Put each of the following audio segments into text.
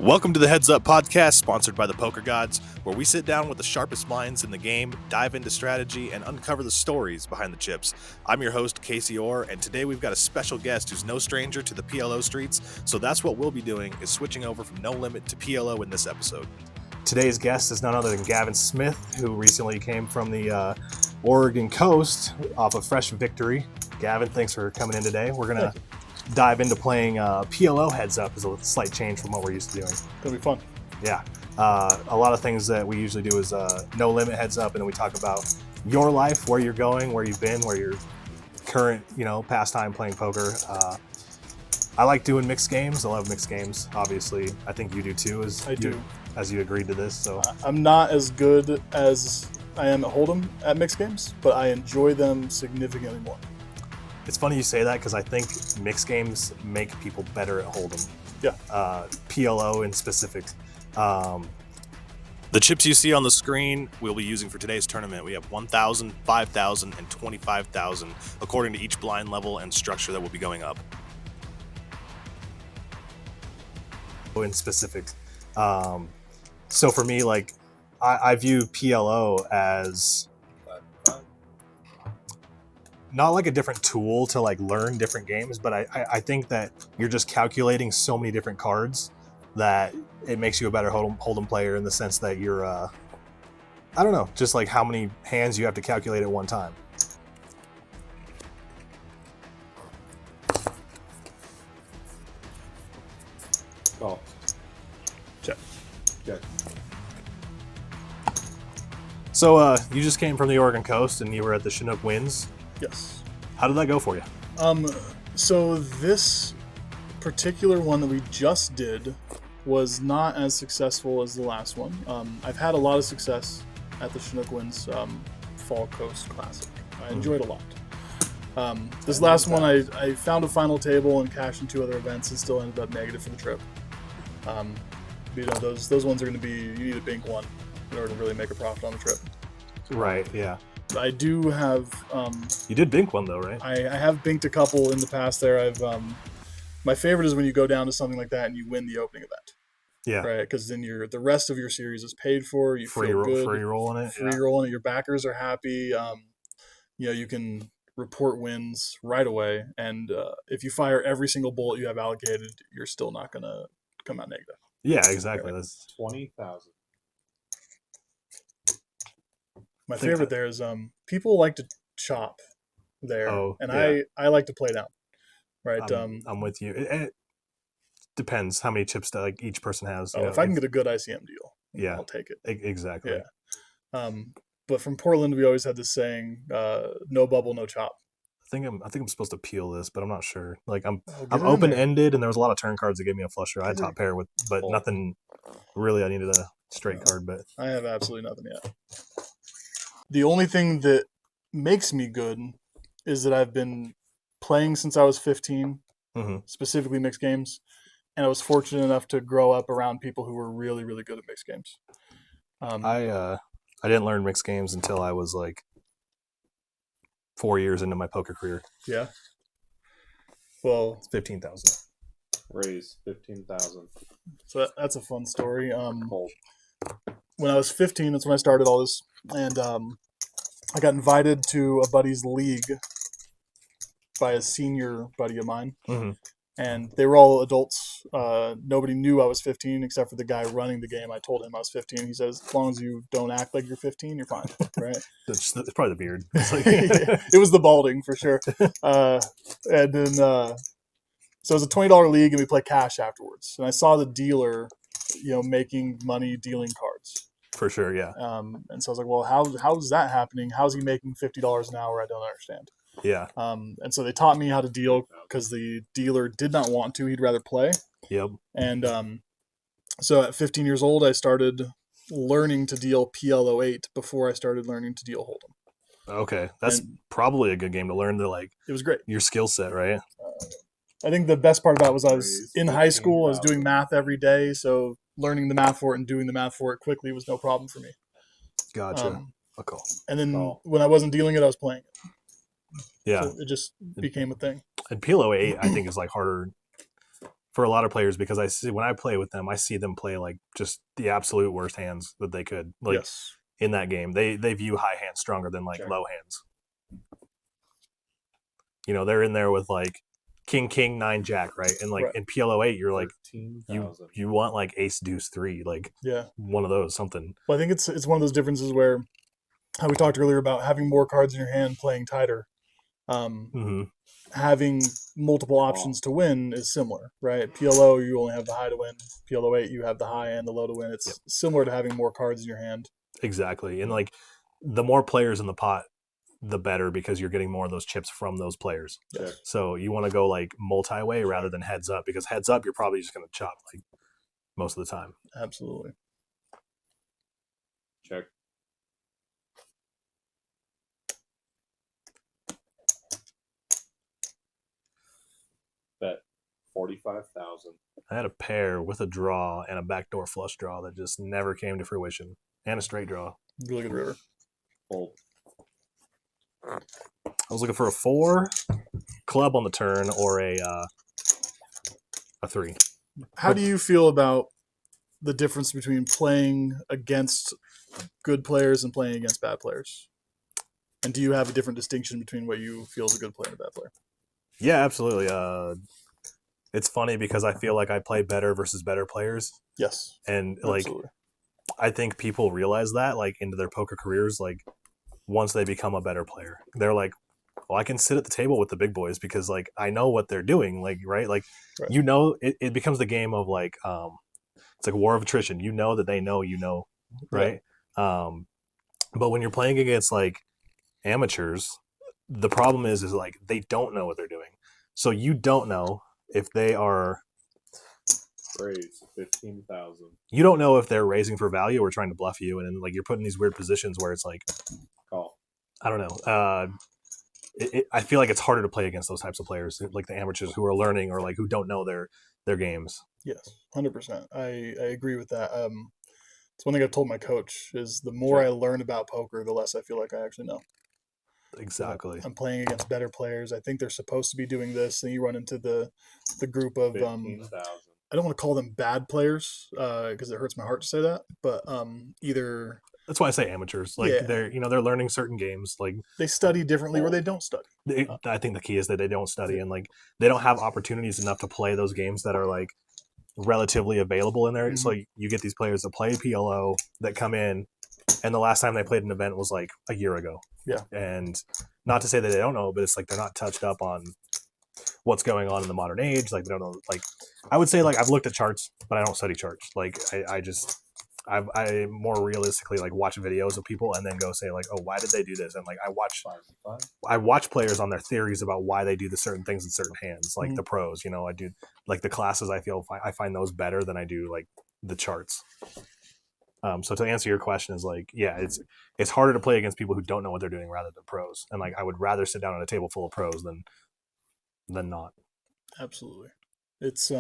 Welcome to the Heads Up Podcast, sponsored by the Poker Gods, where we sit down with the sharpest minds in the game, dive into strategy, and uncover the stories behind the chips. I'm your host, Kasey Orr, and today we've got a special guest who's no stranger to the PLO streets, so that's what we'll be doing, is switching over from No Limit to PLO in this episode. Today's guest is none other than Gavin Smith, who recently came from the Oregon coast off a fresh victory. Gavin, thanks for coming in today. We're going to dive into playing PLO Heads Up as a slight change from what we're used to doing. It's gonna be fun. Yeah. A lot of things that we usually do is No Limit Heads Up, and then we talk about your life, where you're going, where you've been, where your current, pastime playing poker. I like doing mixed games. I love mixed games, obviously. I think you do too, as you agreed to this. So I'm not as good as I am at Hold'em at mixed games, but I enjoy them significantly more. It's funny you say that because I think mixed games make people better at Hold'em. Yeah. PLO in specific. The chips you see on the screen we'll be using for today's tournament. We have 1,000, 5,000, and 25,000 according to each blind level and structure that will be going up. In specific. So for me, I view PLO as not like a different tool to learn different games, but I think that you're just calculating so many different cards that it makes you a better Hold'em player in the sense that you're, I don't know, just how many hands you have to calculate at one time. Oh. Check. So you just came from the Oregon coast and you were at the Chinook Winds. Yes. How did that go for you? So this particular one that we just did was not as successful as the last one. I've had a lot of success at the Chinook Winds Fall Coast Classic. I enjoyed it a lot. This last one, I found a final table and cashed in 2 other events and still ended up negative for the trip. Those ones are going to be, you need a bink one in order to really make a profit on the trip. Right, yeah. I do have. You did bink one though, right? I have binked a couple in the past. There, my favorite is when you go down to something like that and you win the opening event. Yeah. Right, because then the rest of your series is paid for. You feel good. Free rolling it. Free rolling it. Your backers are happy. You can report wins right away, and if you fire every single bullet you have allocated, you're still not gonna come out negative. Yeah, exactly. Right. That's 20,000. My favorite there is people like to chop there, and yeah. I like to play down. Right. I'm with you. It depends how many chips that each person has. If I can get a good ICM deal, yeah, I'll take it. Exactly. Yeah. But from Portland, we always had this saying, "No bubble, no chop." I think I'm supposed to peel this, but I'm not sure. I'm open ended, and there was a lot of turn cards that gave me a flusher. I had top pair but nothing really. I needed a straight card, but I have absolutely nothing yet. The only thing that makes me good is that I've been playing since I was 15, specifically mixed games, and I was fortunate enough to grow up around people who were really, really good at mixed games. I didn't learn mixed games until I was 4 years into my poker career. Yeah. Well, it's 15,000. Raise 15,000. So that's a fun story. When I was 15, that's when I started all this, and I got invited to a buddy's league by a senior buddy of mine, and they were all adults. Nobody knew I was 15 except for the guy running the game. I told him I was 15. He says, as long as you don't act like you're 15, you're fine, right? It's probably the beard. It was the balding for sure. And then, so it was a $20 league, and we play cash afterwards. And I saw the dealer, making money dealing cards. For sure, yeah. And so I was like, well, how is that happening? How's he making $50 an hour? I don't understand. Yeah. And so they taught me how to deal because the dealer did not want to. He'd rather play. Yep. And so at 15 years old, I started learning to deal PLO 8 before I started learning to deal Hold'em. Okay. That's probably a good game to learn it was great. Your skill set, right? I think the best part about it was I was in high school. I was doing math every day. So learning the math for it and doing the math for it quickly was no problem for me. Gotcha. Okay. And then when I wasn't dealing it, I was playing it. Yeah. So it just became a thing. And PLO 8, I think, is harder for a lot of players, because I see when I play with them, I see them play like just the absolute worst hands that they could. Like Yes. in that game, they view high hands stronger than like Check. low hands. They're in there with like king, 9, jack, right? And like Right. in PLO 8, you're like 13,000. you want like ace deuce 3, like Yeah. one of those, something. Well, I think it's one of those differences where how we talked earlier about having more cards in your hand, playing tighter. Having multiple options to win is similar, right? PLO, you only have the high to win. PLO 8, you have the high and the low to win. It's similar to having more cards in your hand. Exactly. And like the more players in the pot, the better, because you're getting more of those chips from those players. Yes. So you want to go like multi-way rather than heads up, because heads up, you're probably just going to chop like most of the time. Absolutely. Check. Bet 45,000. I had a pair with a draw and a backdoor flush draw that just never came to fruition, and a straight draw. Really good river. Fold. I was looking for a 4, club on the turn, or a 3. How do you feel about the difference between playing against good players and playing against bad players? And do you have a different distinction between what you feel is a good player and a bad player? Yeah, absolutely. It's funny because I feel like I play better versus better players. Yes. And like, Absolutely. I think people realize that like into their poker careers, like once they become a better player, they're like, well, I can sit at the table with the big boys because like I know what they're doing. Like, right. Like, Right. it becomes the game of like, it's like a war of attrition. That they know, right. But when you're playing against like amateurs, the problem is like they don't know what they're doing. So you don't know if they are Raise 15,000. You don't know if they're raising for value or trying to bluff you, and then like you're put in these weird positions where it's like, Call. I don't know. I feel like it's harder to play against those types of players, like the amateurs who are learning or like who don't know their games. Yes, 100%. I agree with that. It's one thing I've told my coach is the more I learn about poker, the less I feel like I actually know. Exactly. I'm playing against better players. I think they're supposed to be doing this, and you run into the group of 15,000. I don't want to call them bad players because it hurts my heart to say that, but either that's why I say amateurs. Like they're learning certain games. Like they study differently or they don't study. I think the key is that they don't study and like they don't have opportunities enough to play those games that are like relatively available in there. Mhm. So you get these players that play PLO that come in, and the last time they played an event was like a year ago. Yeah. And not to say that they don't know, but it's like they're not touched up on what's going on in the modern age. Like they don't know. Like I would say, like I've looked at charts, but I don't study charts. Like I more realistically like watch videos of people and then go say like, oh, why did they do this? And like I watch players on their theories about why they do the certain things in certain hands, like the pros. I do like the classes. I find those better than I do like the charts. So to answer your question is like, yeah, it's harder to play against people who don't know what they're doing rather than pros. And like I would rather sit down at a table full of pros than not. Absolutely. It's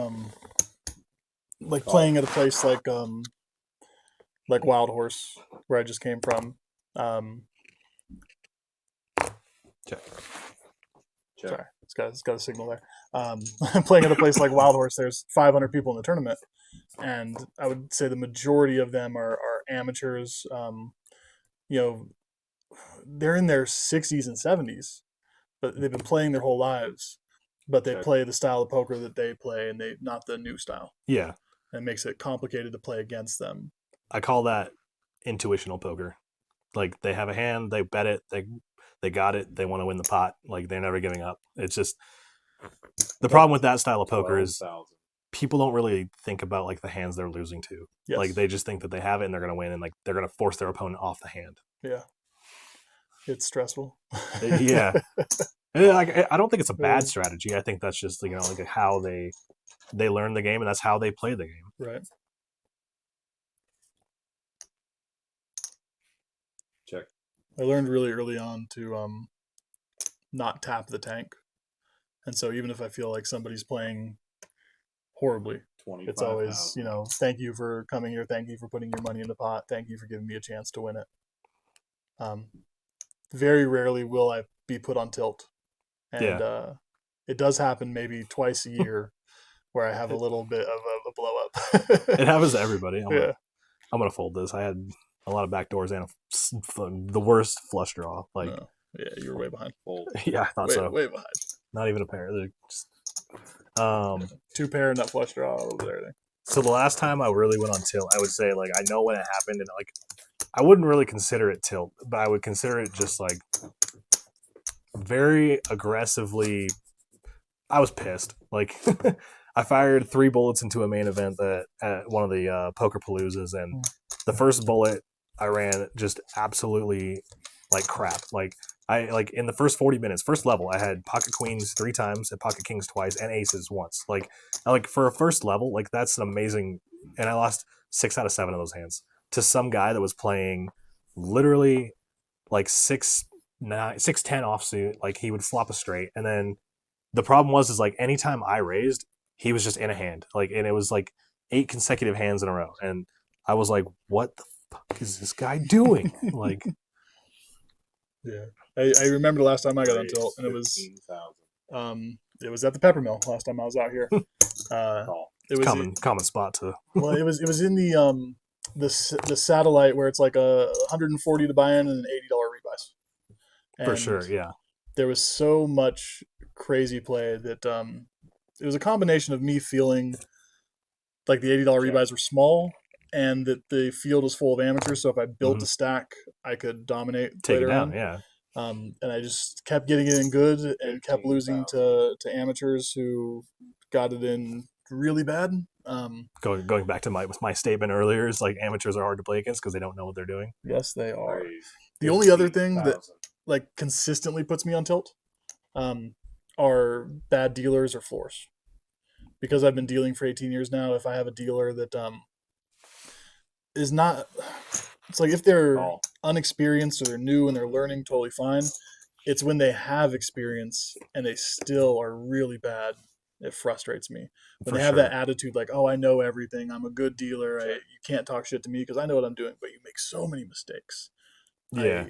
like playing at a place like Wild Horse, where I just came from. Check. Sorry, it's got a signal there. I'm playing at a place like Wild Horse. There's 500 people in the tournament, and I would say the majority of them are amateurs. They're in their 60s and 70s, but they've been playing their whole lives. But they play the style of poker that they play, and they not the new style. Yeah, and it makes it complicated to play against them. I call that intuitional poker. Like they have a hand, they bet it, they got it, they want to win the pot. Like they're never giving up. It's just the problem with that style of poker is people don't really think about like the hands they're losing to. Yes. Like they just think that they have it and they're going to win, and like they're going to force their opponent off the hand. Yeah, it's stressful. Yeah. Like I don't think it's a bad strategy. I think that's just like how they learn the game, and that's how they play the game. Right. Check. I learned really early on to not tap the tank, and so even if I feel like somebody's playing horribly, it's always thank you for coming here, thank you for putting your money in the pot, thank you for giving me a chance to win it. Very rarely will I be put on tilt. And it does happen maybe twice a year where I have a little bit of a blow up. It happens to everybody. Yeah. I'm gonna fold this. I had a lot of backdoors and the worst flush draw. Like, No. Yeah, you were way behind. Fold. yeah, I thought so. Way behind. Not even a pair. They're just, 2 pair and that flush draw, a little bit of everything. so the last time I really went on tilt, I would say like I know when it happened, and like I wouldn't really consider it tilt, but I would consider it just like very aggressively. I was pissed. Like I fired 3 bullets into a main event that at one of the Poker Paloozas, and the first bullet I ran just absolutely like crap. Like I like in the first 40 minutes, first level, I had pocket queens 3 times and pocket kings twice and aces once. Like for a first level, like that's amazing. And I lost 6 out of 7 of those hands to some guy that was playing literally like 6-10 offsuit. Like he would flop a straight, and then the problem was like anytime I raised, he was just in a hand. Like, and it was like 8 consecutive hands in a row, and I was like, "What the fuck is this guy doing?" Like, yeah, I remember the last time I got on tilt, and it was at the Peppermill last time I was out here. It was common spot to. Well, it was in the satellite where it's like a $140 to buy in and an $80 rebuys. For sure, yeah. There was so much crazy play that it was a combination of me feeling like the $80 rebuys were small, and that the field was full of amateurs. So if I built a stack, I could dominate. Take it down, on. yeah. And I just kept getting it in good and kept losing to amateurs who got it in really bad. Going back to my statement earlier, is like amateurs are hard to play against because they don't know what they're doing. Yes, they are. The only other thing that like consistently puts me on tilt are bad dealers or floors. Because I've been dealing for 18 years now, if I have a dealer that is not, it's like if they're unexperienced or they're new and they're learning, totally fine. It's when they have experience and they still are really bad, it frustrates me. When they have that attitude like, oh, I know everything, I'm a good dealer, you can't talk shit to me because I know what I'm doing, but you make so many mistakes. Yeah.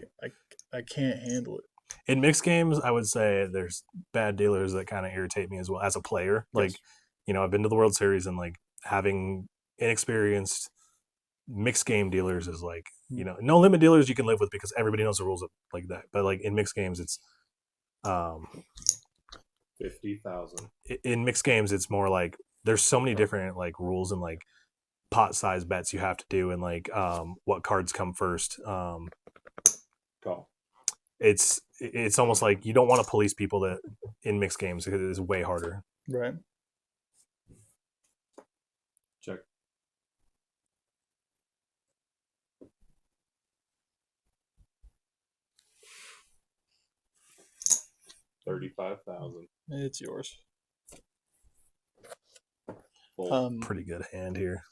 I can't handle it. In mixed games, I would say there's bad dealers that kind of irritate me as well as a player. Like, I've been to the World Series, and like having inexperienced mixed game dealers is like, no limit dealers you can live with because everybody knows the rules of like that. But like in mixed games, it's 50,000. In mixed games, it's more like there's so many different like rules and like pot size bets you have to do, and like what cards come first. Call. It's almost like you don't want to police people that in mixed games because it is way harder. Right. Check. $35,000. It's yours. Pretty good hand here.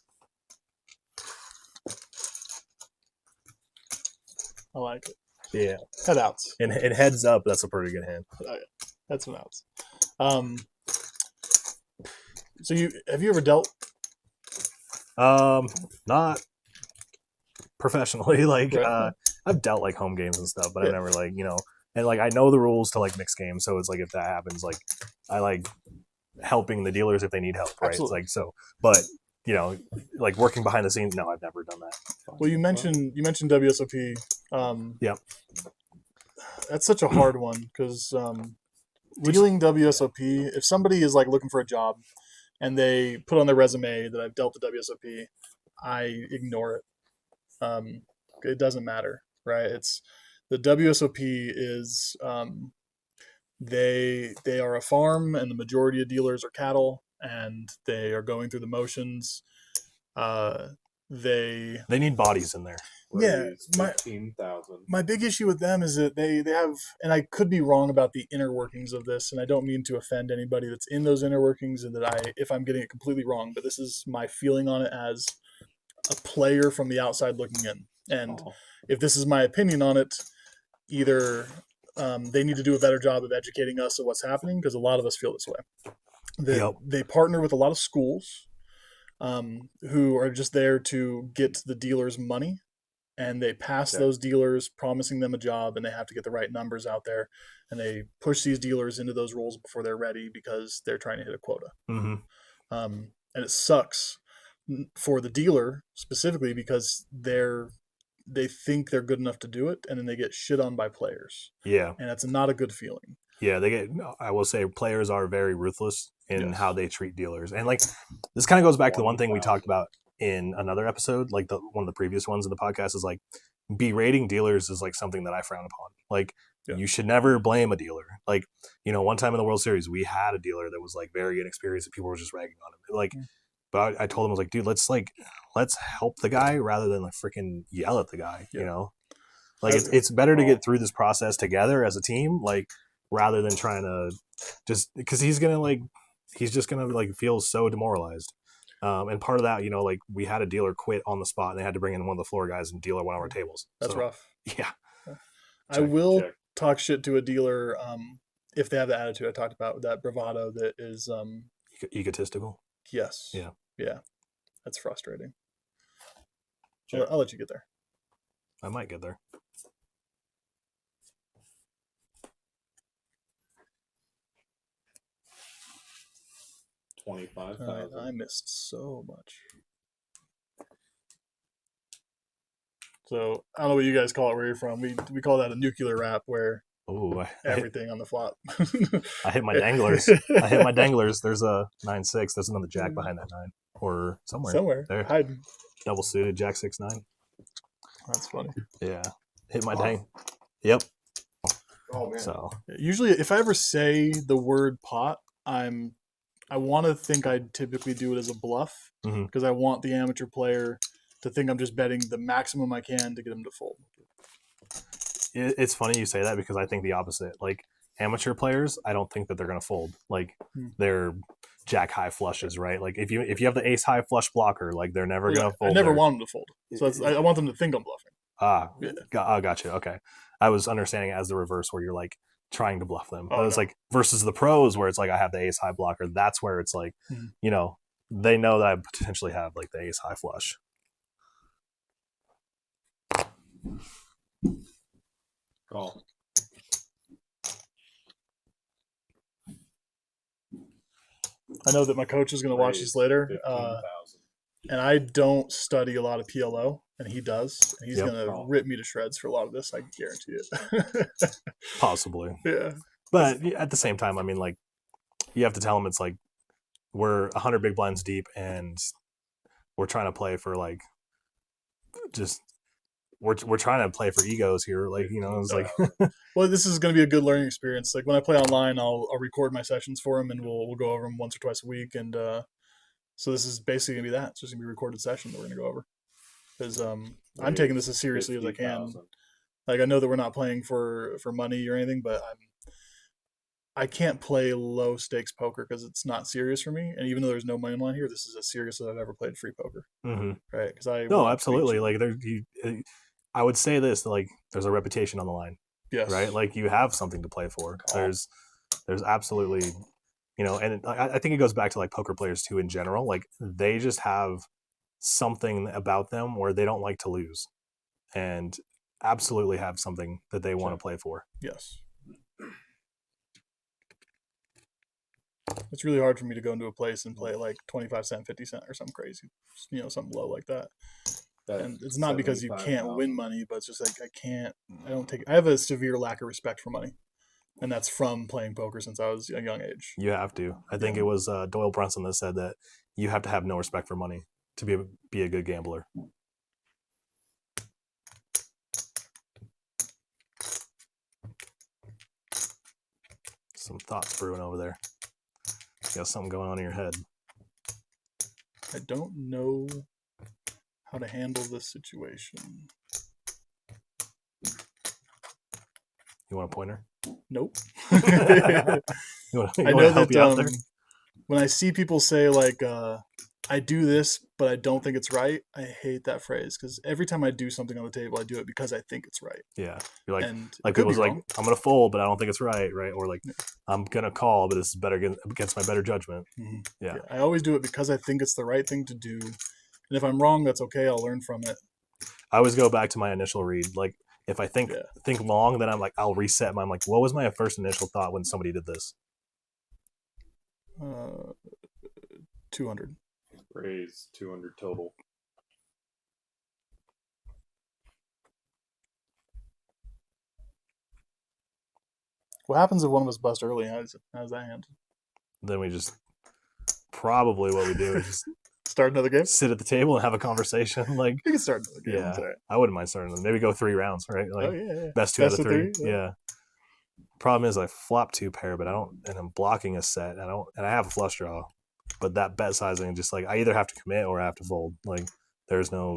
I like it. Yeah. Head outs. And heads up, that's a pretty good hand. Oh, yeah. That's some outs. So have you ever dealt? Not professionally. Like I've dealt like home games and stuff, but I've never like, and like I know the rules to like mixed games, so it's like if that happens, like I like helping the dealers if they need help, right? Absolutely. It's like so, but like working behind the scenes, no, I've never done that. Well, you mentioned WSOP. Yep. That's such a hard one because dealing WSOP, if somebody is like looking for a job and they put on their resume that I've dealt the WSOP, I ignore it. It doesn't matter, right? It's the WSOP is they are a farm, and the majority of dealers are cattle, and they are going through the motions. They need bodies in there. Yeah, 15,000. My big issue with them is that they have, and I could be wrong about the inner workings of this, and I don't mean to offend anybody that's in those inner workings, and that if I'm getting it completely wrong, but this is my feeling on it as a player from the outside looking in. And if this is my opinion on it, either they need to do a better job of educating us of what's happening, because a lot of us feel this way. They partner with a lot of schools who are just there to get the dealers money, and they pass those dealers promising them a job, and they have to get the right numbers out there, and they push these dealers into those roles before they're ready because they're trying to hit a quota. Mm-hmm. and it sucks for the dealer specifically because they think they're good enough to do it, and then they get shit on by players, Yeah. and that's not a good feeling. Yeah, I will say players are very ruthless in Yes. how they treat dealers. And like this kind of goes back to the one thing we 20,000. talked about in another episode, like one of the previous ones in the podcast, is like berating dealers is like something that I frown upon. Like Yeah. you should never blame a dealer. Like, one time in the World Series we had a dealer that was like very inexperienced and people were just ragging on him. Like but I told him, I was like, dude, let's help the guy rather than like freaking yell at the guy, Like it's better to get through this process together as a team, like rather than trying to just because he's just gonna like feel so demoralized. And part of that, like we had a dealer quit on the spot and they had to bring in one of the floor guys and deal at one of our tables. That's rough. Yeah. I will talk shit to a dealer if they have the attitude I talked about, that bravado that is Egotistical. yes. Yeah. That's frustrating. I'll let you get there. I might get there. $25,000. I missed so much. So I don't know what you guys call it where you're from. We call that a nuclear wrap, where everything on the flop. I hit my danglers. There's a 9-6. There's another jack behind that 9 or somewhere there. Hiding. Double suited jack 6-9. That's funny. Yeah, hit my dang. Yep. Oh man. So usually, if I ever say the word pot, I want to think I typically do it as a bluff because I want the amateur player to think I'm just betting the maximum I can to get him to fold. It's funny you say that because I think the opposite. Like amateur players, I don't think that they're going to fold. Like they're jack high flushes, right? Like if you have the ace high flush blocker, like they're never going to fold. I never want them to fold, so I want them to think I'm bluffing. Gotcha. Okay, I was understanding it as the reverse, where you're like trying to bluff them. It's like versus the pros, where it's like I have the ace high blocker. That's where it's like, they know that I potentially have like the ace high flush. Call. I know that my coach is going to watch this later, 15,000. and I don't study a lot of PLO, and he does. And he's going to rip me to shreds for a lot of this. I guarantee it. Possibly. Yeah. But at the same time, I mean, like, you have to tell him it's like we're 100 big blinds deep, and we're trying to play for like just. We're trying to play for egos here, like it's like. Well, this is going to be a good learning experience. Like when I play online, I'll record my sessions for him, and we'll go over them once or twice a week. And so this is basically going to be that. It's just going to be a recorded session that we're going to go over. Because I'm taking this as seriously as I can. Like I know that we're not playing for money or anything, but I can't play low stakes poker because it's not serious for me. And even though there's no money line here, this is as serious as I've ever played free poker. Right? Because absolutely. Like I would say this, like there's a reputation on the line. Yes. Right? Like you have something to play for. There's absolutely, and I think it goes back to like poker players too in general. Like they just have something about them where they don't like to lose, and absolutely have something that they want to play for. Yes. It's really hard for me to go into a place and play like 25 cent, 50 cent or something crazy, something low like that. And it's not because you can't win money, but it's just like I have a severe lack of respect for money. And that's from playing poker since I was a young age. You have to. I think it was Doyle Brunson that said that you have to have no respect for money to be a good gambler. Some thoughts brewing over there. You got something going on in your head. I don't know how to handle this situation. You want a pointer? Nope. you want I know that when I see people say like, I do this, but I don't think it's right, I hate that phrase because every time I do something on the table, I do it because I think it's right. Yeah. You're like people's like, I'm going to fold, but I don't think it's right? Or like, I'm going to call, but this is better against my better judgment. Mm-hmm. Yeah. I always do it because I think it's the right thing to do. And if I'm wrong, that's okay. I'll learn from it. I always go back to my initial read. Like, if I think long, then I'm like, I'll reset. I'm like, what was my first initial thought when somebody did this? 200. Raise 200 total. What happens if one of us bust early? How's that hand? Then we just probably what we do is just Start another game? sit at the table and have a conversation. Like, You can start another game. yeah, It's all right. I wouldn't mind starting them. Maybe go 3 rounds, right? Like, Oh, yeah. best 2 out of 3. Yeah. Yeah. Problem is I flop 2 pair, but I don't, and I'm blocking a set. And I have a flush draw, but that bet sizing just like I either have to commit or I have to fold. Like, there's no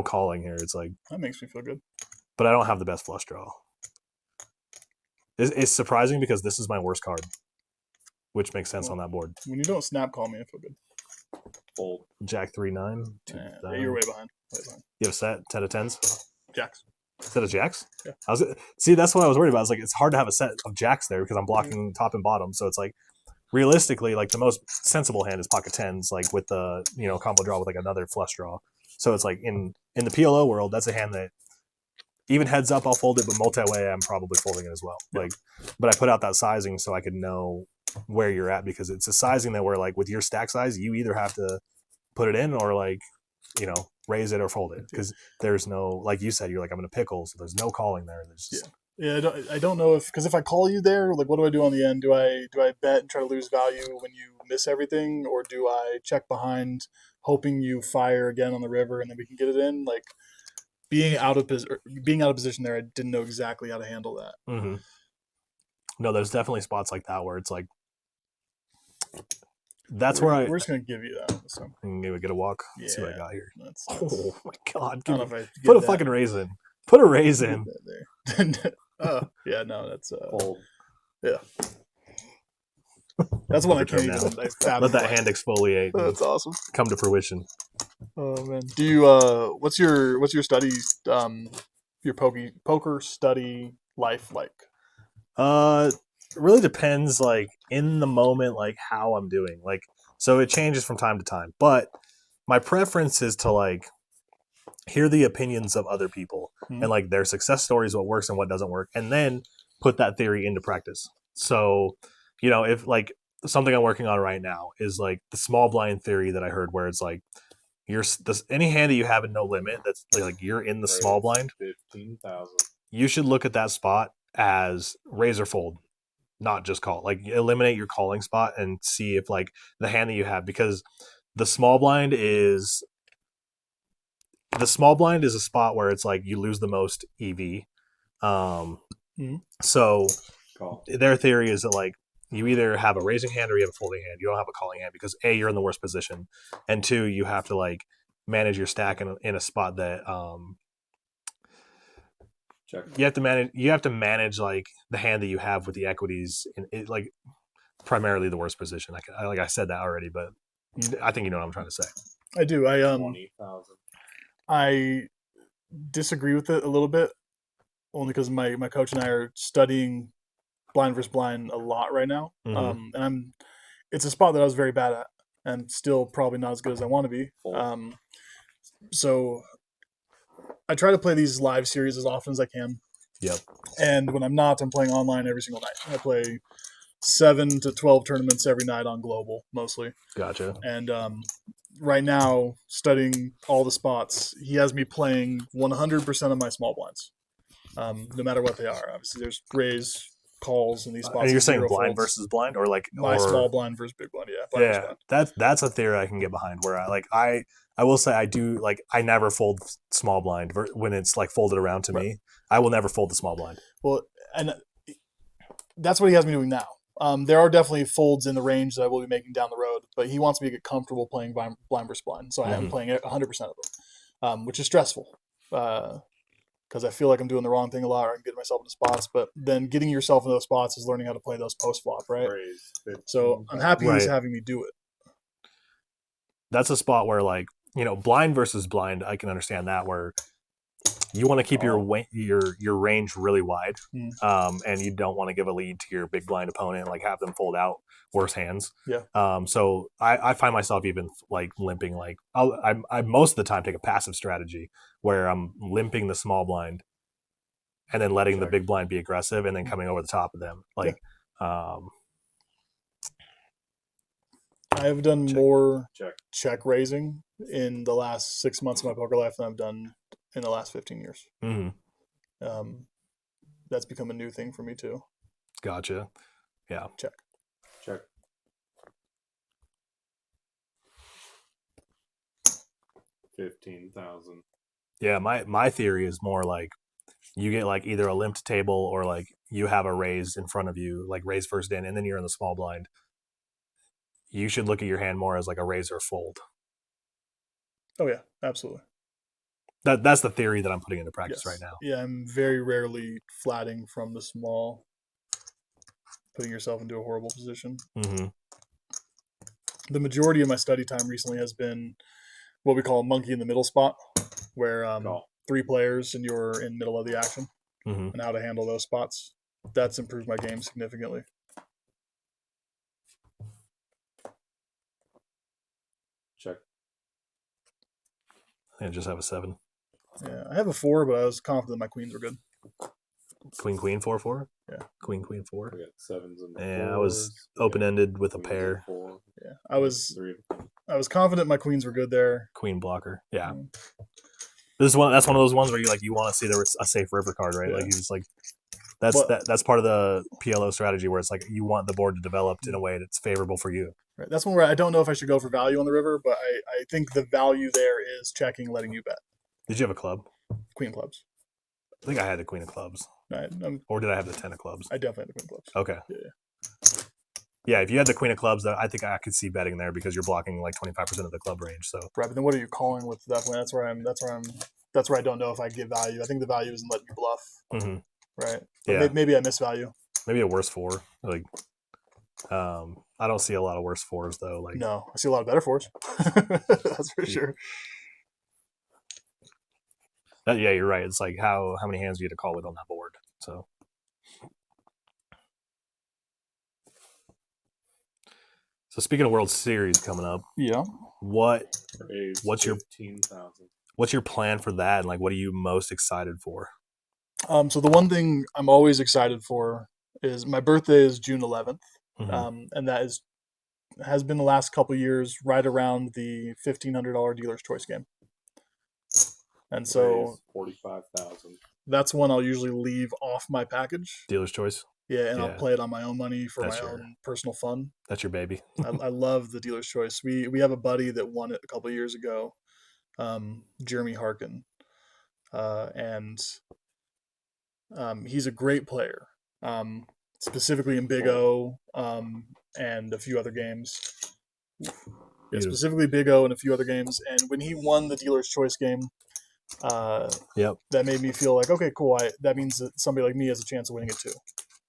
calling here. It's like That makes me feel good. but I don't have the best flush draw. It's surprising because this is my worst card, which makes sense on that board. When you don't snap call me, I feel good. Fold. Jack 3-9. Yeah, you're way behind. You have a set 10 of 10s. Jacks. Set of jacks. Yeah. See, that's what I was worried about. It's like it's hard to have a set of jacks there because I'm blocking top and bottom. So it's like realistically, like the most sensible hand is pocket 10s, like with the combo draw with like another flush draw. So it's like in the PLO world, that's a hand that even heads up, I'll fold it, but multi-way, I'm probably folding it as well. Like, but I put out that sizing so I could know where you're at because it's a sizing that where like with your stack size, you either have to put it in or like, raise it or fold it because there's no, like you said, you're like, I'm going to pickle. So there's no calling there. There's just, Yeah, I don't know because if I call you there, like, what do I do on the end? Do I bet and try to lose value when you miss everything, or do I check behind, hoping you fire again on the river and then we can get it in? Like being out of position there, I didn't know exactly how to handle that. Mm-hmm. No, there's definitely spots like that where it's like we're just gonna give you that. So maybe get a walk. Yeah, see what I got here. That's Oh my god! I don't know if I Put a fucking raisin. Put a raisin. Yeah, no, that's Fold. yeah. That's one I can't even. Let that hand exfoliate. That's awesome. Come to fruition. Oh man, do you? What's your study? Your poker study life like? It really depends. Like in the moment, like how I'm doing. Like so, it changes from time to time. But my preference is to like hear the opinions of other people and like their success stories, what works and what doesn't work, and then put that theory into practice. So, if like something I'm working on right now is like the small blind theory that I heard where it's like any hand that you have in no limit that's like you're in the small blind 15,000. You should look at that spot as raise or fold, not just call. Like eliminate your calling spot and see if like the hand that you have, because the small blind is a spot where it's like you lose the most EV. So Call. Their theory is that like you either have a raising hand or you have a folding hand. You don't have a calling hand because A, you're in the worst position, and 2, you have to like manage your stack in a spot that Check. you have to manage like the hand that you have with the equities in like primarily the worst position. I said that already, but I think you know what I'm trying to say. I do. 20,000. I disagree with it a little bit, only because my coach and I are studying blind versus blind a lot right now. And it's a spot that I was very bad at and still probably not as good as I want to be. So I try to play these live series as often as I can. Yep. And when I'm not, I'm playing online every single night. I play 7 to 12 tournaments every night on global mostly. Gotcha. And right now, studying all the spots, he has me playing 100% of my small blinds, no matter what they are. Obviously, there's raise, calls in these spots. And you're saying blind folds. Versus blind, or like my small blind versus big blind? Yeah, blind versus blind. That's a theory I can get behind. Where I will say I do like I never fold small blind when it's like folded around to me. I will never fold the small blind. Well, and that's what he has me doing now. There are definitely folds in the range that I will be making down the road, but he wants me to get comfortable playing blind versus blind. So I am playing 100% of them, which is stressful because I feel like I'm doing the wrong thing a lot, or I'm getting myself into spots. But then getting yourself in those spots is learning how to play those post flop, right? So I'm happy he's having me do it. That's a spot where like blind versus blind, I can understand that where you want to keep your range really wide, and you don't want to give a lead to your big blind opponent, like have them fold out worse hands. Yeah. So I find myself even like limping. Like I most of the time take a passive strategy where I'm limping the small blind, and then letting the big blind be aggressive, and then coming over the top of them. Like, I have done Check. more Check. check raising in the last 6 months of my poker life than I've done in the last 15 years. Mm-hmm. That's become a new thing for me too. Gotcha. Yeah. Check. 15,000. Yeah, my theory is more like you get like either a limped table or like you have a raise in front of you, like raise first in, and then you're in the small blind. You should look at your hand more as like a raise or fold. Oh yeah, absolutely. That's the theory that I'm putting into practice Yes. right now. Yeah, I'm very rarely flatting from the small, putting yourself into a horrible position. Mm-hmm. The majority of my study time recently has been what we call a monkey in the middle spot, where Call. 3 players and you're in the middle of the action, Mm-hmm. and how to handle those spots. That's improved my game significantly. Check. I just have a 7. Yeah, I have a 4, but I was confident my queens were good. Queen 4-4. Yeah. Queen 4. We got 7s and Yeah, I 4s. was open ended with a Queens pair. and 4. Yeah, I was 3. confident my queens were good there. Queen blocker. Yeah. Mm. That's one of those ones where you want to see a safe river card, right? Yeah. Like you just like that's part of the PLO strategy where it's like you want the board to develop in a way that's favorable for you. Right. That's one where I don't know if I should go for value on the river, but I think the value there is checking, letting you bet. Did you have a club? Queen clubs. I think I had the queen of clubs. Or did I have the 10 of clubs? I definitely had the queen clubs. Okay. Yeah. Yeah, if you had the queen of clubs, I think I could see betting there because you're blocking like 25% of the club range. So right, but then what are you calling with that point? That's where I don't know if I get value. I think the value is in letting you bluff. Mm-hmm. Right. Yeah. But maybe I miss value. Maybe a worse 4. Like, I don't see a lot of worse 4s though. Like, no, I see a lot of better 4s. That's for sure. Yeah, you're right. It's like how many hands do you have to call with on that board? So speaking of World Series coming up, yeah. what's your 15,000. What's your plan for that? And like, what are you most excited for? So the one thing I'm always excited for is my birthday is June 11th, Mm-hmm. and that has been the last couple years right around the $1,500 dealer's choice game. And so 45,000. that's one I'll usually leave off my package. Dealer's choice. Yeah, and Yeah. I'll play it on my own money for That's my own personal fun. That's your baby. I love the dealer's choice. We have a buddy that won it a couple of years ago, Jeremy Harkin, and he's a great player, specifically in Big O and a few other games. Yeah, specifically Big O and a few other games. And when he won the dealer's choice game, Yep. that made me feel like, okay, cool. That means that somebody like me has a chance of winning it too.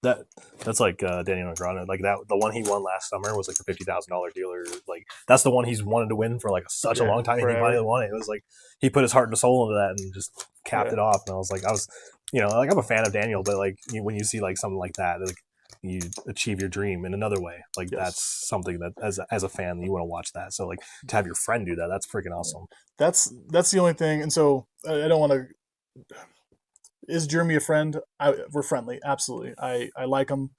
That's like Daniel Negreanu. Like that, the one he won last summer was like the $50,000 dealer. Like that's the one he's wanted to win for like such a long time. And he finally won it. It was like he put his heart and soul into that and just capped it off. And I was, like I'm a fan of Daniel, but like when you see like something like that, like you achieve your dream in another way. Like that's something that as a fan you want to watch that. So like to have your friend do that, that's freaking awesome. That's the only thing. And so I don't want to. Is Jeremy a friend? We're friendly, absolutely. I like him.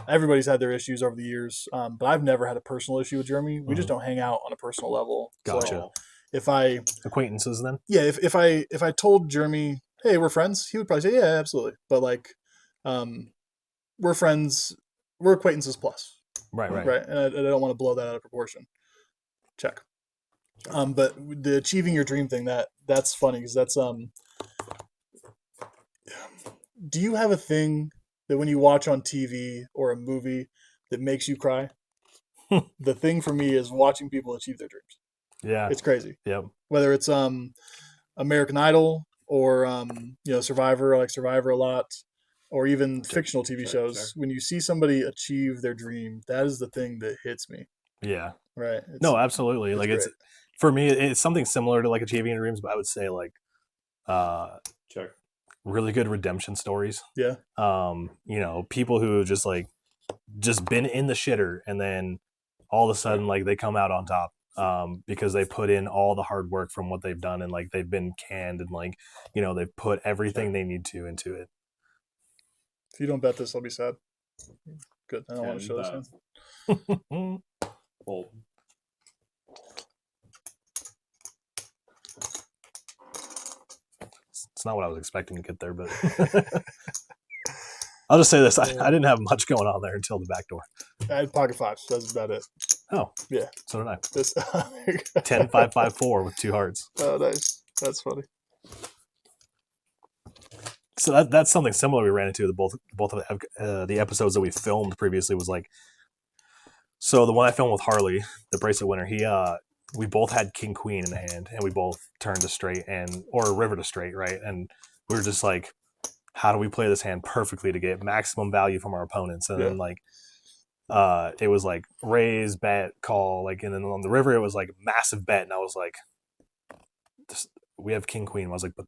Everybody's had their issues over the years, but I've never had a personal issue with Jeremy. We just don't hang out on a personal level. Gotcha. So if I acquaintances, then if I told Jeremy, hey, we're friends, he would probably say, yeah, absolutely. But like, we're friends, we're acquaintances plus. Right. And I don't want to blow that out of proportion. Check. But the achieving your dream thing, that's funny because that's do you have a thing that when you watch on TV or a movie that makes you cry? The thing for me is watching people achieve their dreams. Yeah. It's crazy. Yep. Whether it's American Idol or Survivor, I like Survivor a lot, or even fictional TV shows. When you see somebody achieve their dream, that is the thing that hits me. Yeah. Right. No, absolutely. It's for me, it's something similar to like achieving your dreams, but I would say like really good redemption stories. Yeah. People who just been in the shitter and then all of a sudden like they come out on top because they put in all the hard work from what they've done and like they've been canned and like they've put everything they need to into it. If you don't bet this, I'll be sad. Good. I don't want to show this one. Fold. It's not what I was expecting to get there, but I'll just say this: I didn't have much going on there until the back door. I had pocket fives. That's about it. Oh, yeah. So did I. This 10, 5, 5, 4 with 2 hearts. Oh, nice. That's funny. So that's something similar we ran into. Both of the episodes that we filmed previously was like. So the one I filmed with Harley, the bracelet winner, we both had king queen in the hand, and we both turned to straight or river to straight, right? And we were just like, how do we play this hand perfectly to get maximum value from our opponents? And then like, it was like raise, bet, call, like, and then on the river it was like massive bet, and I was like, we have king queen. I was like, but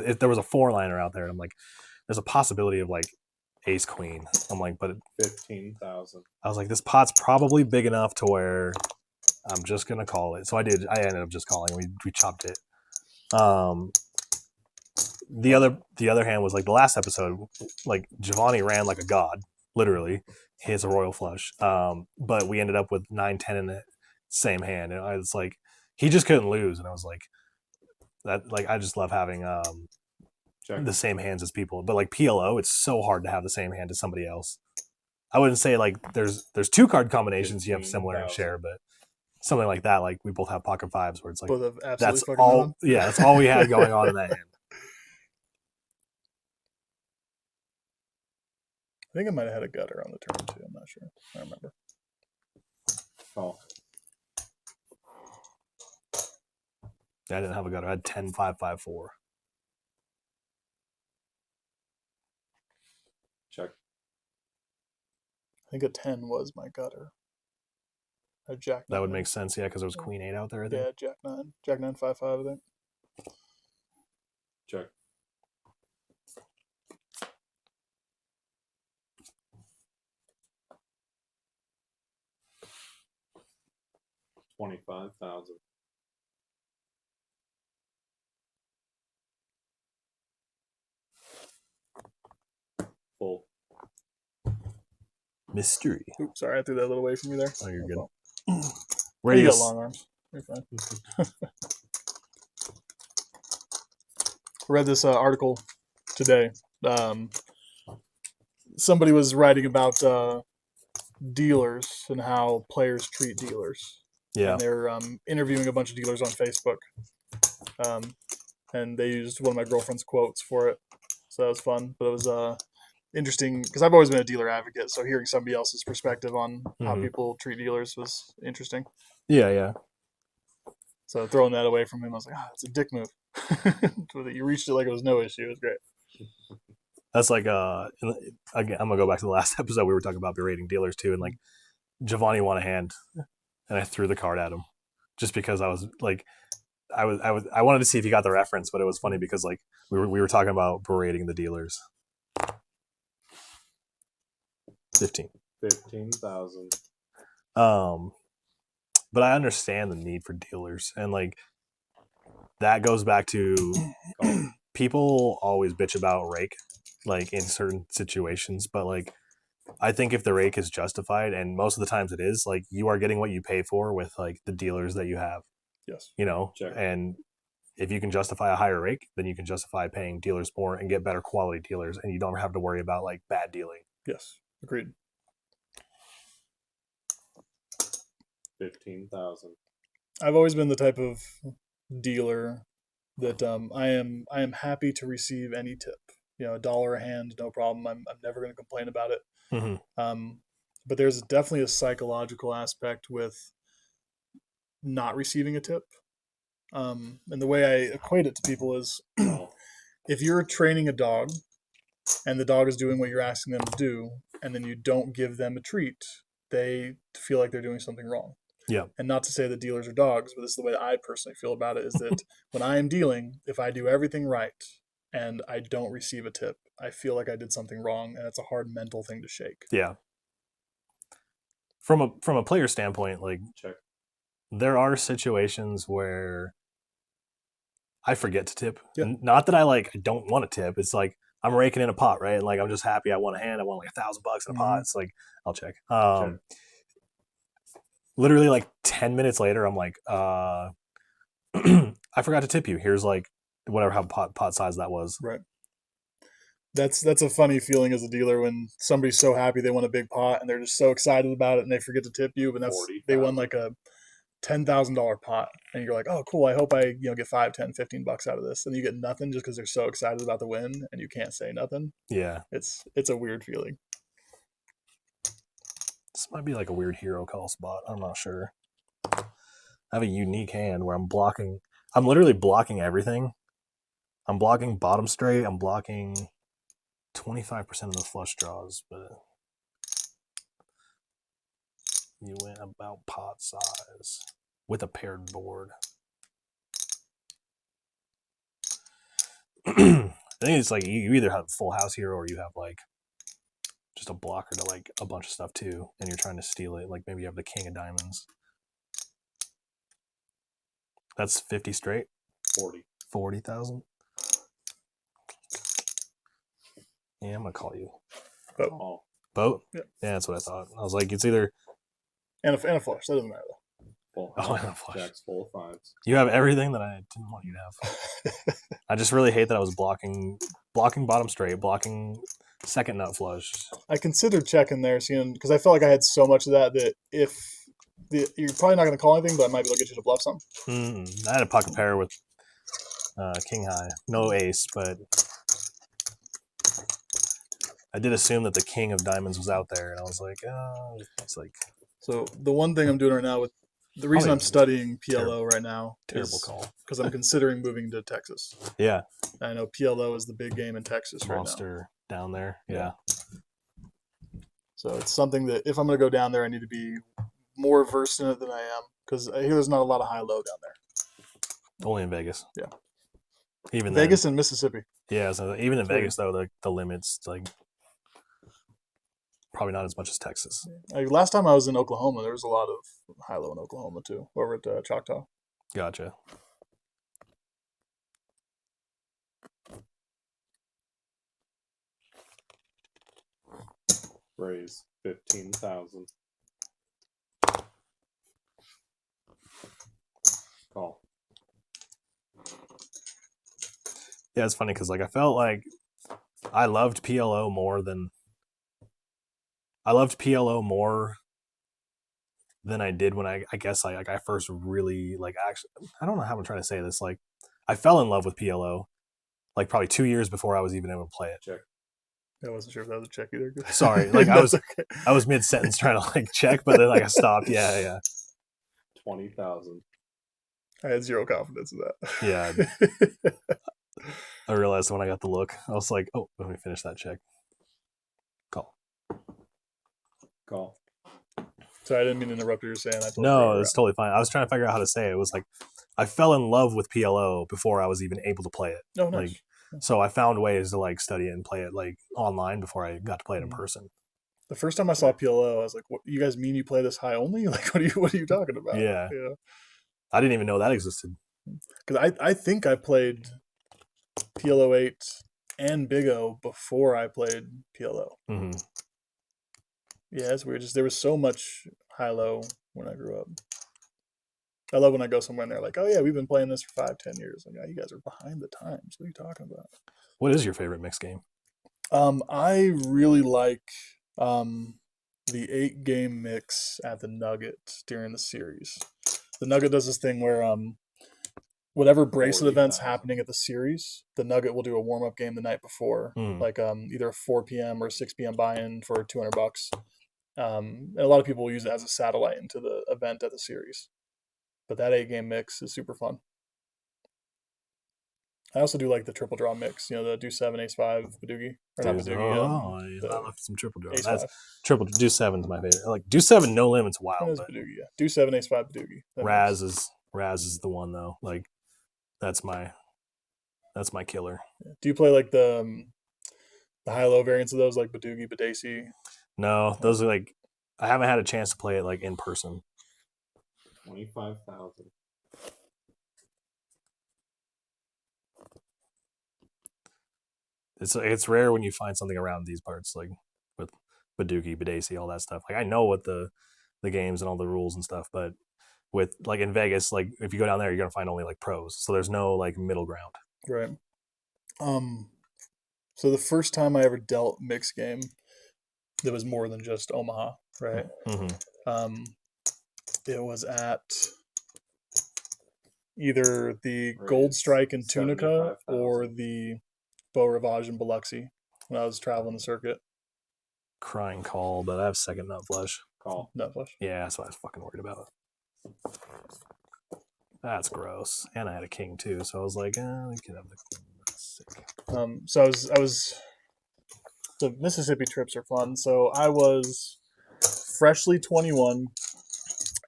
if there was a 4-liner out there, and I'm like, there's a possibility of like ace queen. I'm like, but 15,000. I was like, this pot's probably big enough to where I'm just gonna call it. So I did. I ended up just calling. We chopped it. The other hand was like the last episode. Like Giovanni ran like a god, literally. He has a royal flush. But we ended up with 9-10 in the same hand, and I was like, he just couldn't lose, and I was like, that like I just love having the same hands as people. But like PLO, it's so hard to have the same hand as somebody else. I wouldn't say like there's 2 card combinations you have similar and share, but something like that. Like we both have pocket fives where it's like that's all. Yeah, that's all we had going on in that hand. I think I might have had a gutter on the turn too. I'm not sure. I remember. Oh. Yeah, I didn't have a gutter. I had 10, 5, 5, 4. Check. I think a 10 was my gutter. A jack 9. That would make sense, yeah, because there was queen 8 out there, I think. Yeah, jack 9. Jack 9, 5, 5, I think. Check. $25,000. Full. Mystery. Oops, sorry, I threw that a little away from you there. Oh, you're good. Where you got long arms. You're fine. Read this article today. Somebody was writing about dealers and how players treat dealers. Yeah. And they're interviewing a bunch of dealers on Facebook. And they used one of my girlfriend's quotes for it. So that was fun. But it was interesting because I've always been a dealer advocate. So hearing somebody else's perspective on how people treat dealers was interesting. Yeah, yeah. So throwing that away from him, I was like, it's a dick move. You reached it like it was no issue. It was great. That's like, again, I'm going to go back to the last episode. We were talking about berating dealers too. And like Giovanni won a hand and I threw the card at him just because I was like, I wanted to see if he got the reference, but it was funny because like we were talking about berating the dealers. 15,000. But I understand the need for dealers, and like that goes back to people always bitch about rake, like in certain situations. But like I think if the rake is justified, and most of the times it is, like you are getting what you pay for with like the dealers that you have. Yes. You know, and if you can justify a higher rake, then you can justify paying dealers more and get better quality dealers, and you don't have to worry about like bad dealing. Yes, agreed. 15,000. I've always been the type of dealer that I am happy to receive any tip. You know, $1 a hand, no problem. I'm never going to complain about it. Mm-hmm. But there's definitely a psychological aspect with not receiving a tip. And the way I equate it to people is if you're training a dog and the dog is doing what you're asking them to do, and then you don't give them a treat, they feel like they're doing something wrong. Yeah. And not to say that dealers are dogs, but this is the way that I personally feel about it, is that when I am dealing, if I do everything right and I don't receive a tip, I feel like I did something wrong, and it's a hard mental thing to shake. Yeah. From a player standpoint, like there are situations where I forget to tip. Yeah. Not that I don't want to tip. It's like I'm raking in a pot, right? And like I'm just happy I won a hand. I won like $1,000 in a pot. It's like I'll check. Literally like 10 minutes later, I'm like, I forgot to tip you. Here's like whatever how pot size that was. Right. That's a funny feeling as a dealer when somebody's so happy they won a big pot and they're just so excited about it and they forget to tip you, but they won like a $10,000 pot and you're like, oh cool, I hope I get 5, 10, 15 bucks out of this, and you get nothing just because they're so excited about the win and you can't say nothing. Yeah, it's a weird feeling. This might be like a weird hero call spot. I'm not sure. I have a unique hand where I'm literally blocking everything. I'm blocking bottom straight. I'm blocking 25% of the flush draws, but you went about pot size with a paired board. I think it's like you either have full house here or you have like just a blocker to like a bunch of stuff too, and you're trying to steal it. Like maybe you have the king of diamonds. That's 50 straight. 40,000. Yeah, I'm gonna call you. Boat. Yeah, that's what I thought. I was like, it's either and a flush. That doesn't matter though. And a flush. Jack's full of fives. You have everything that I didn't want you to have. I just really hate that I was blocking bottom straight, blocking second nut flush. I considered checking there, seeing because I felt like I had so much of that if you're probably not going to call anything, but I might be able to get you to bluff something. I had a pocket pair with king high, no ace, but I did assume that the king of diamonds was out there, and I was like, it's like. So the one thing I'm doing right now with the reason I'm studying PLO right now terrible call because I'm considering moving to Texas. Yeah, I know PLO is the big game in Texas right now. Monster down there, yeah. So it's something that if I'm going to go down there, I need to be more versed in it than I am because I hear there's not a lot of high low down there. Only in Vegas. Yeah. Even Vegas then, and Mississippi. Yeah, so even in Vegas though, the limits like probably not as much as Texas. Last time I was in Oklahoma, there was a lot of high low in Oklahoma too, over at Choctaw. Gotcha. Raise 15,000. Call. Yeah, it's funny because like I felt like I loved PLO more than I did when I guess like I first really like actually I don't know how I'm trying to say this, like I fell in love with PLO like probably 2 years before I was even able to play it. Check. I wasn't sure if that was a check either. Sorry, like I was mid sentence trying to like check, but then like I stopped. Yeah. 20,000. I had zero confidence in that. Yeah. I realized when I got the look, I was like, oh, let me finish that check. Call. Sorry, I didn't mean to interrupt what you were saying. No, it's totally fine. I was trying to figure out how to say it. It was like I fell in love with PLO before I was even able to play it. Oh, nice. Like, so I found ways to like study it and play it like online before I got to play it in person. The first time I saw PLO, I was like, "What? You guys mean you play this high only? Like, what are you talking about?" Yeah. I didn't even know that existed. Because I think I played PLO 8 and Big O before I played PLO. Mm-hmm. Yeah, it's weird. Just there was so much high-low when I grew up. I love when I go somewhere and they're like, "Oh yeah, we've been playing this for 5, 10 years." Like, oh, you guys are behind the times. What are you talking about? What is your favorite mixed game? I really like the 8-game mix at the Nugget during the series. The Nugget does this thing where whatever bracelet event's happening at the series, the Nugget will do a warm-up game the night before, like either a 4 p.m. or a 6 p.m. buy-in for $200. And a lot of people will use it as a satellite into the event at the series. But that 8-game mix is super fun. I also do like the triple draw mix, the Deuce 7, Ace 5, Badoogie. Or not Badoogie. I love some triple draw. That's triple Deuce 7 is my favorite. Like Deuce 7, no limits, wild. Badoogie, yeah. Deuce 7, Ace 5, Badoogie. Raz is the one though. Like that's my killer. Yeah. Do you play like the high-low variants of those, like Badoogie, Badacy? No, those are like I haven't had a chance to play it like in person. 25,000. It's rare when you find something around these parts, like with Badoogie, Badacy, all that stuff. Like I know what the games and all the rules and stuff, but with like in Vegas, like if you go down there, you're gonna find only like pros. So there's no like middle ground. Right. So the first time I ever dealt mixed game, there was more than just Omaha, right? Mm-hmm. It was at either the Raised Gold Strike in Tunica 75,000. or the Beau Rivage in Biloxi when I was traveling the circuit. Crying call, but I have second nut flush. Call. Nut flush. Yeah, that's what I was fucking worried about. That's gross. And I had a king too, so I was like, we could have the queen. That's sick. So I was. The Mississippi trips are fun. So I was freshly 21,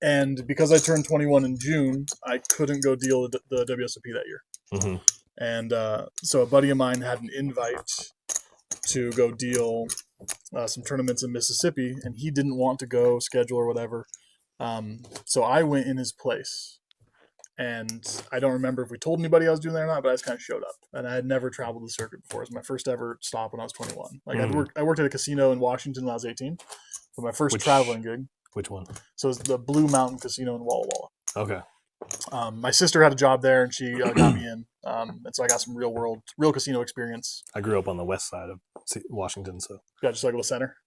and because I turned 21 in June, I couldn't go deal the WSOP that year. Mm-hmm. And so a buddy of mine had an invite to go deal some tournaments in Mississippi, and he didn't want to go schedule or whatever. So I went in his place, and I don't remember if we told anybody I was doing that or not, but I just kind of showed up, and I had never traveled the circuit before. It was my first ever stop when I was 21. Like I worked at a casino in Washington when I was 18, but my first traveling gig. Which one? So it was the Blue Mountain Casino in Walla Walla. Okay. My sister had a job there, and she got me in, and so I got some real casino experience. I grew up on the west side of Washington, so Yeah, just like a little center.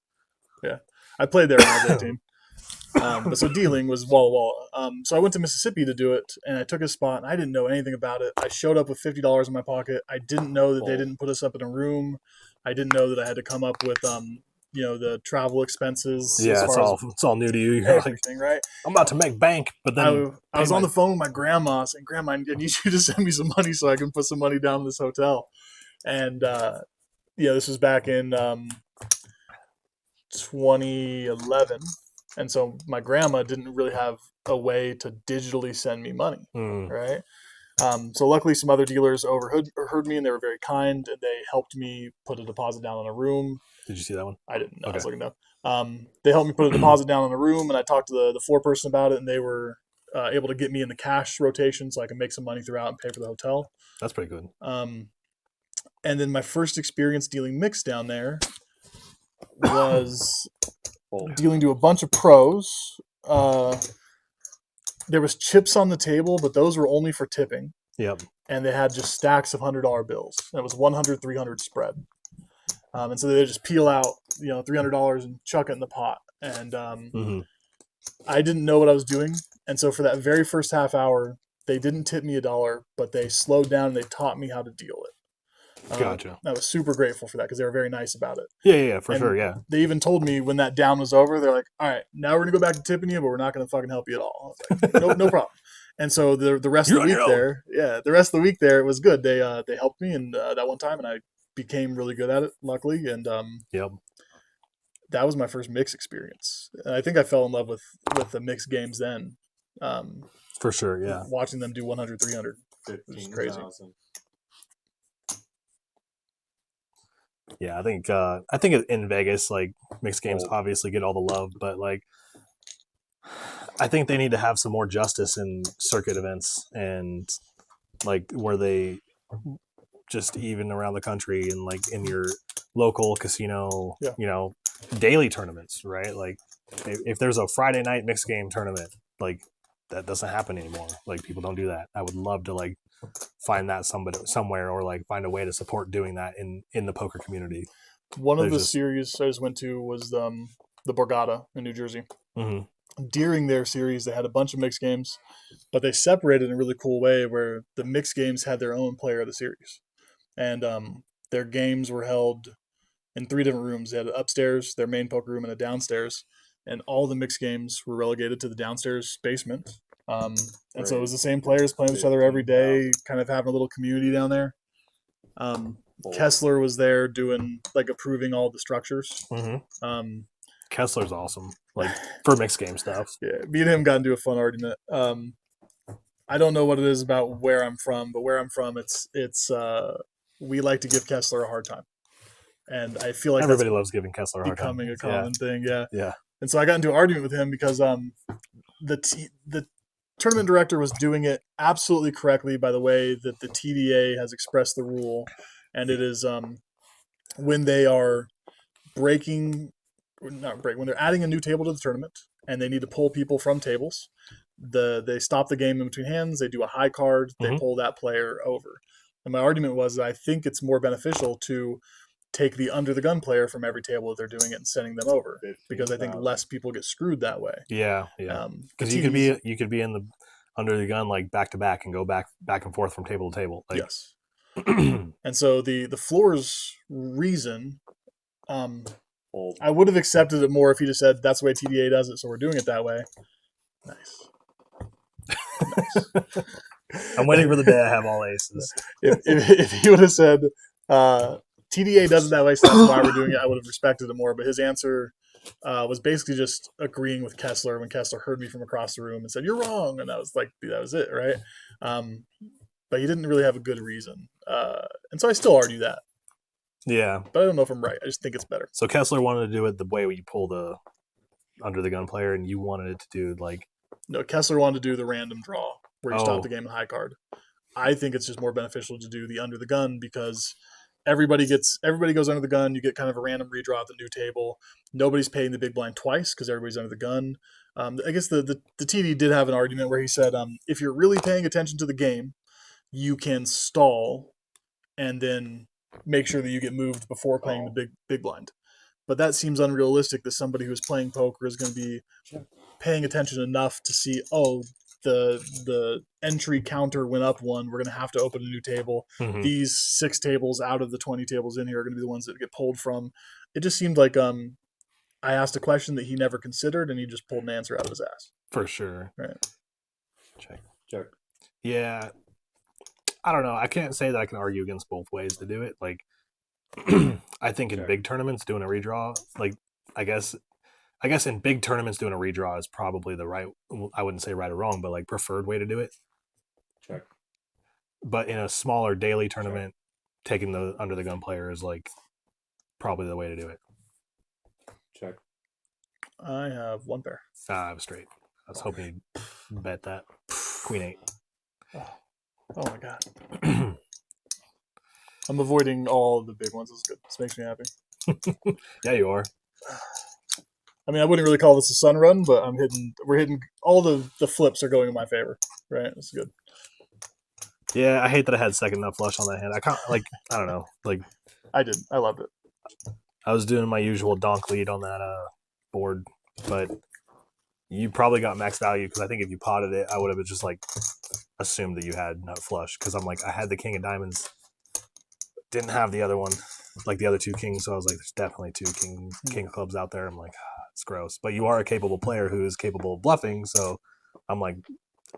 Yeah, I played there when I was 18. But so dealing was Walla Walla. So I went to Mississippi to do it, and I took a spot, and I didn't know anything about it. I showed up with $50 in my pocket. I didn't know that they didn't put us up in a room. I didn't know that I had to come up with the travel expenses. yeah, it's all new to you. You're everything, like, right? I'm about to make bank, but then I was on the phone with my grandma saying, "Grandma, I need you to send me some money so I can put some money down in this hotel." And this was back in 2011, and so my grandma didn't really have a way to digitally send me money, right? So luckily, some other dealers overheard me, and they were very kind, and they helped me put a deposit down on a room. Did you see that one? I didn't know. Okay. I was looking up. They helped me put a deposit down on the room, and I talked to the floor person about it, and they were able to get me in the cash rotation so I can make some money throughout and pay for the hotel. That's pretty good. And then my first experience dealing mixed down there was dealing to a bunch of pros. There was chips on the table, but those were only for tipping. Yep. And they had just stacks of $100 bills. And it was 100, 300 spread. And so they just peel out, $300 and chuck it in the pot. And I didn't know what I was doing. And so for that very first half hour, they didn't tip me $1, but they slowed down and they taught me how to deal it. Gotcha. I was super grateful for that because they were very nice about it. Yeah, for sure, yeah. They even told me when that down was over, they're like, "All right, now we're gonna go back to tipping you, but we're not gonna fucking help you at all." I was like, no problem. And so the rest of the week there, it was good. They helped me and that one time, and I became really good at it, luckily. And that was my first mix experience. And I think I fell in love with the mixed games then. For sure, yeah. Watching them do 100, 300, it was crazy. 15,000. Yeah, I think in Vegas, like, mixed games obviously get all the love, but like, I think they need to have some more justice in circuit events and like where they just even around the country and like in your local casino, daily tournaments, right? Like if there's a Friday night mixed game tournament, like that doesn't happen anymore. Like people don't do that. I would love to like find that somewhere or like find a way to support doing that in the poker community. One of the series I just went to was the Borgata in New Jersey. Mm-hmm. During their series, they had a bunch of mixed games, but they separated in a really cool way where the mixed games had their own player of the series. And their games were held in 3 different rooms. They had an upstairs, their main poker room, and a downstairs. And all the mixed games were relegated to the downstairs basement. And so it was the same players playing with each other every day, kind of having a little community down there. Kessler was there doing, like, approving all the structures. Mm-hmm. Kessler's awesome, like, for mixed game stuff. Yeah, me and him got into a fun argument. I don't know what it is about where I'm from, but where I'm from, it's we like to give Kessler a hard time. And I feel like everybody loves giving Kessler a hard time. Becoming a common thing, yeah. Yeah. And so I got into an argument with him because the tournament director was doing it absolutely correctly by the way that the TDA has expressed the rule, and it is when they are when they're adding a new table to the tournament and they need to pull people from tables, they stop the game in between hands, they do a high card, they pull that player over. And my argument was that I think it's more beneficial to take the under the gun player from every table that they're doing it and sending them over, because I think 15,000. less people get screwed that way. Yeah. Because you could be in the under the gun like back to back and go back and forth from table to table. Like, yes. And so the floor's reason, Fold. I would have accepted it more if he just said that's the way TDA does it, so we're doing it that way. Nice. I'm waiting for the day I have all aces. If he would have said TDA does it that way, so that's why we're doing it, I would have respected it more. But his answer was basically just agreeing with Kessler when Kessler heard me from across the room and said, "You're wrong," and I was like, that was it, right? But he didn't really have a good reason, and so I still argue that. Yeah, but I don't know if I'm right. I just think it's better. So Kessler wanted to do it the way you pull the under the gun player, and you wanted it to do like no. Kessler wanted to do the random draw where you stop the game in high card. I think it's just more beneficial to do the under the gun because everybody goes under the gun. You get kind of a random redraw at the new table. Nobody's paying the big blind twice because everybody's under the gun. I guess the TD did have an argument where he said if you're really paying attention to the game, you can stall and then make sure that you get moved before playing the big blind. But that seems unrealistic that somebody who's playing poker is going to be paying attention enough to see, the entry counter went up one. We're going to have to open a new table. Mm-hmm. These 6 tables out of the 20 tables in here are going to be the ones that get pulled from. It just seemed like I asked a question that he never considered, and he just pulled an answer out of his ass. For sure. Right. Check. Yeah. I don't know. I can't say that I can argue against both ways to do it. Like, I think in big tournaments doing a redraw, like, I guess in big tournaments doing a redraw is probably the right, I wouldn't say right or wrong, but like preferred way to do it. Check. But in a smaller daily tournament, taking the under the gun player is like probably the way to do it. Check. I have 1 pair. I was straight. I was hoping you'd bet that. Queen 8. Oh my god. I'm avoiding all the big ones. It's good. This makes me happy. Yeah, you are. I mean, I wouldn't really call this a sun run, but we're hitting all the flips are going in my favor. Right? It's good. Yeah, I hate that I had second nut flush on that hand. I don't know. Like, I did. I loved it. I was doing my usual donk lead on that board, but you probably got max value because I think if you potted it, I would have just like assumed that you had nut flush because I'm like, I had the king of diamonds, didn't have the other one, like the other 2 kings, so I was like, there's definitely 2 king of clubs out there. I'm like, it's gross. But you are a capable player who is capable of bluffing, so I'm like,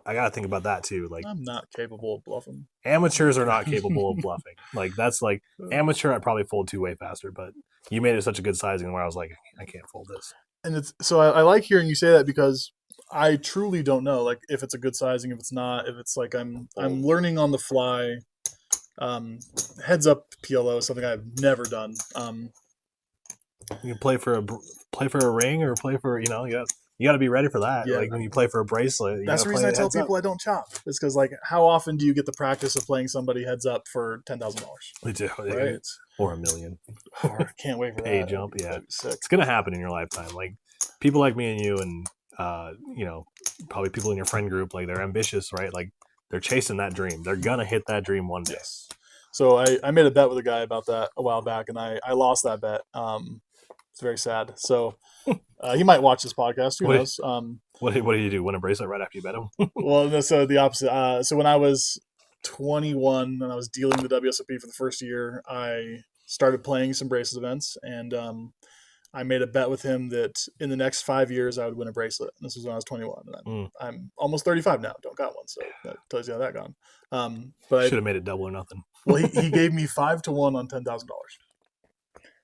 I gotta think about that too. Like, I'm not capable of bluffing. Amateurs are not capable of bluffing. Like, that's like amateur. I'd probably fold 2 way faster, but you made it such a good sizing where I was like, I can't fold this. And it's so I like hearing you say that because I truly don't know, like, if it's a good sizing, if it's not, if it's like I'm learning on the fly. Heads up PLO is something I've never done. You play for a ring or play for, you got to be ready for that. Yeah. Like when you play for a bracelet. That's the reason I tell people I don't chop. It's because, like, how often do you get the practice of playing somebody heads up for $10,000? We do, right? Or $1 million. I can't wait for that. A jump, yeah. It's gonna happen in your lifetime. Like people like me and you, and probably people in your friend group, like they're ambitious, right? Like they're chasing that dream. They're gonna hit that dream one day. Yes. So I made a bet with a guy about that a while back, and I lost that bet. It's very sad. So he might watch this podcast. Who knows? What did you do? Win a bracelet right after you bet him? Well, no, so the opposite. So when I was 21 and I was dealing the WSOP for the first year, I started playing some bracelet events, and I made a bet with him that in the next 5 years I would win a bracelet. And this was when I was 21, and I'm almost 35 now. Don't got one, so that tells you how that gone. But should have made it double or nothing. Well, he gave me 5-1 on $10,000.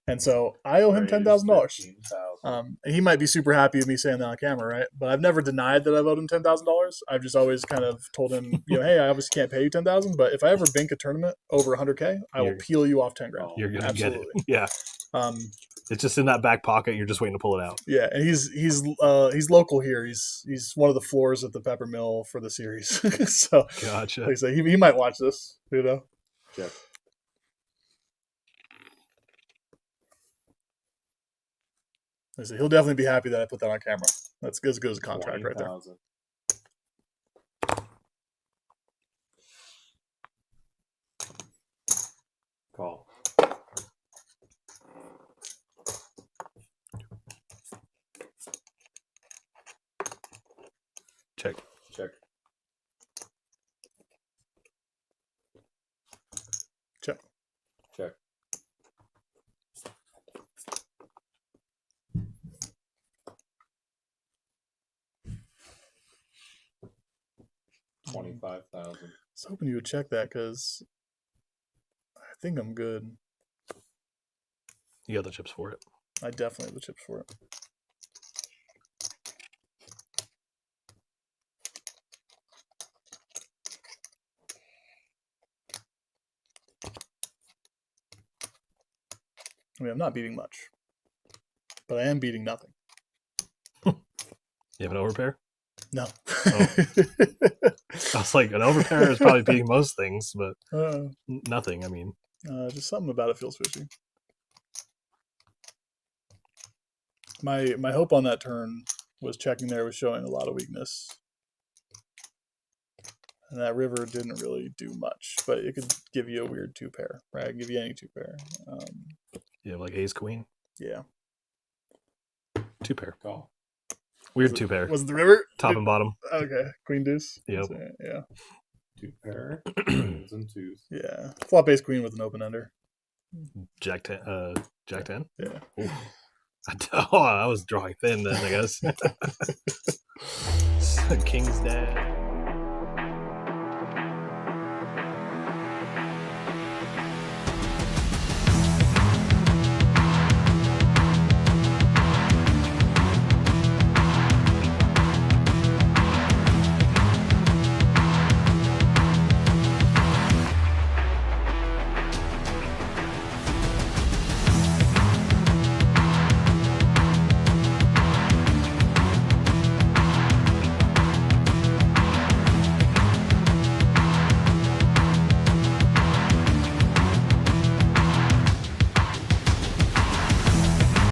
And so I owe him $10,000. And he might be super happy with me saying that on camera, right? But I've never denied that I've owed him $10,000. I've just always kind of told him, hey, I obviously can't pay you $10,000, but if I ever bank a tournament over $100K, I will peel you off $10,000. You're gonna get it. Yeah. It's just in that back pocket. You're just waiting to pull it out. Yeah, and he's local here. He's one of the floors at the Pepper Mill for the series. So gotcha. Like I say, he might watch this. Yeah. He'll definitely be happy that I put that on camera. That's as good as a contract 20, right there. 5,000. I was hoping you would check that because I think I'm good. You got the chips for it. I definitely have the chips for it. I mean, I'm not beating much, but I am beating nothing. You have an overpair? No. Oh. I was like, an overpair is probably beating most things, but nothing. I mean, just something about it feels fishy. My hope on that turn was checking there was showing a lot of weakness. And that river didn't really do much, but it could give you a weird 2-pair, right? It could give you any 2-pair. you have like ace queen, Yeah. 2-pair. Call. Weird 2-pair. Was it the river? Top and bottom. Okay. Queen deuce? Yep. So, yeah. 2-pair. Queens and 2s. Yeah. Flop ace queen with an open ender. Jack 10. Jack 10? Yeah. Ooh. I was drawing thin then, I guess. King's dad.